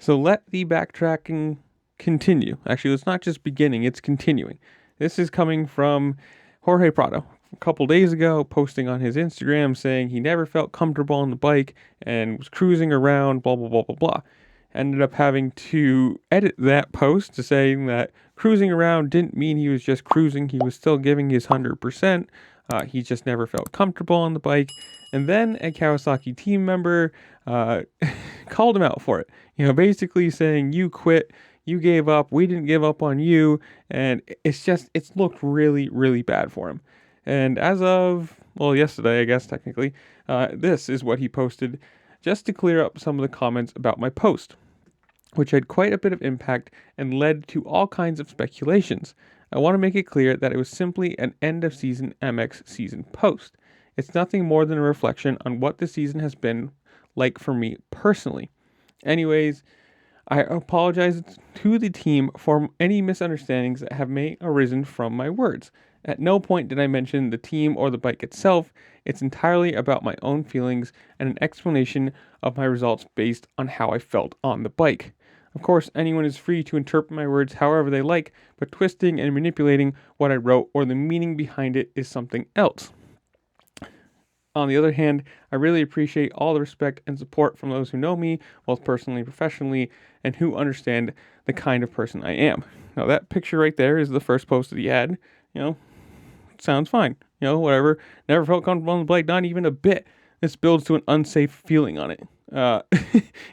So let the backtracking continue. Actually, it's not just beginning, it's continuing. This is coming from Jorge Prado. A couple days ago, posting on his Instagram saying he never felt comfortable on the bike and was cruising around, blah, blah, blah, blah, blah. Ended up having to edit that post to saying that cruising around didn't mean he was just cruising. He was still giving his 100%. He just never felt comfortable on the bike. And then a Kawasaki team member called him out for it. Basically saying, you quit, you gave up, we didn't give up on you. And it's looked really, really bad for him. And as of, yesterday, I guess, technically, this is what he posted just to clear up some of the comments about my post, which had quite a bit of impact and led to all kinds of speculations. I want to make it clear that it was simply an end-of-season MX season post. It's nothing more than a reflection on what the season has been like for me personally. Anyways, I apologize to the team for any misunderstandings that may have arisen from my words. At no point did I mention the team or the bike itself. It's entirely about my own feelings and an explanation of my results based on how I felt on the bike. Of course, anyone is free to interpret my words however they like, but twisting and manipulating what I wrote or the meaning behind it is something else. On the other hand, I really appreciate all the respect and support from those who know me, both personally and professionally, and who understand the kind of person I am. Now, that picture right there is the first post of the ad. Sounds fine. Whatever. Never felt comfortable on the bike, not even a bit. This builds to an unsafe feeling on it.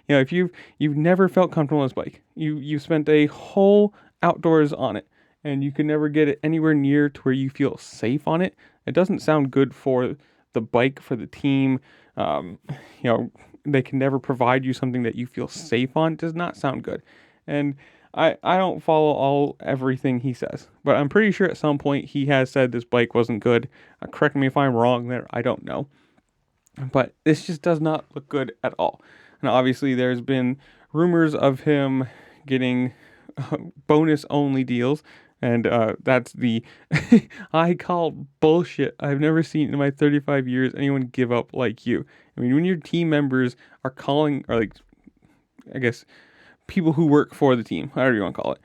If you've never felt comfortable on this bike, you've spent a whole outdoors on it, and you can never get it anywhere near to where you feel safe on it. It doesn't sound good for the bike, for the team. They can never provide you something that you feel safe on. It does not sound good. And I don't follow everything he says, but I'm pretty sure at some point he has said this bike wasn't good. Correct me if I'm wrong there. I don't know. But this just does not look good at all. And obviously there's been rumors of him getting bonus only deals. And that's the I call bullshit. I've never seen in my 35 years anyone give up like you. I mean, when your team members are calling, or I guess people who work for the team, however you want to call it,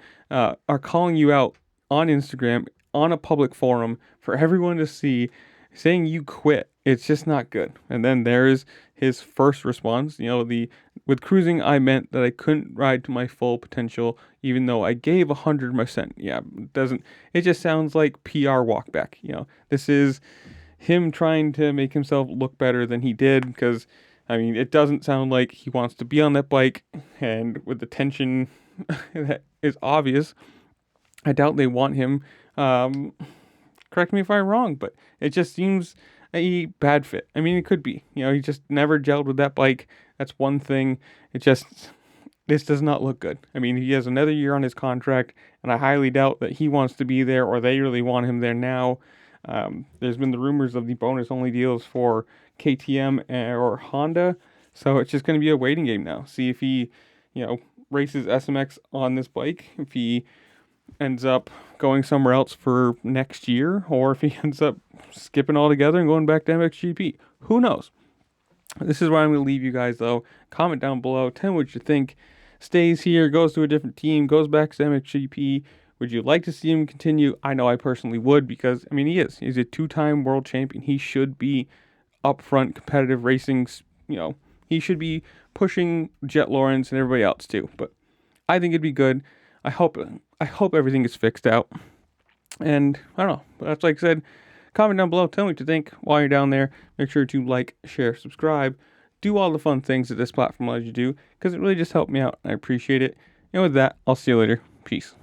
are calling you out on Instagram, on a public forum for everyone to see, saying you quit. It's just not good. And then there's his first response. With cruising, I meant that I couldn't ride to my full potential, even though I gave 100%. Yeah, it just sounds like PR walkback. This is him trying to make himself look better than he did, because it doesn't sound like he wants to be on that bike, and with the tension that is obvious, I doubt they want him. Correct me if I'm wrong, but it just seems a bad fit. It could be. He just never gelled with that bike. That's one thing. This does not look good. He has another year on his contract, and I highly doubt that he wants to be there, or they really want him there now. There's been the rumors of the bonus only deals for KTM or Honda, so it's just going to be a waiting game now. See if he, races SMX on this bike, if he ends up going somewhere else for next year, or if he ends up skipping altogether and going back to MXGP. Who knows? This is where I'm going to leave you guys, though. Comment down below. Tell me what you think. Stays here, goes to a different team, goes back to MXGP. Would you like to see him continue? I know I personally would, because, he is. He's a 2-time world champion. He should be up front competitive racing. He should be pushing Jet Lawrence and everybody else too. But I think it'd be good. I hope everything is fixed out. And I don't know. But that's like I said. Comment down below. Tell me what you think while you're down there. Make sure to like, share, subscribe. Do all the fun things that this platform allows you to do, because it really just helped me out. And I appreciate it. And with that, I'll see you later. Peace.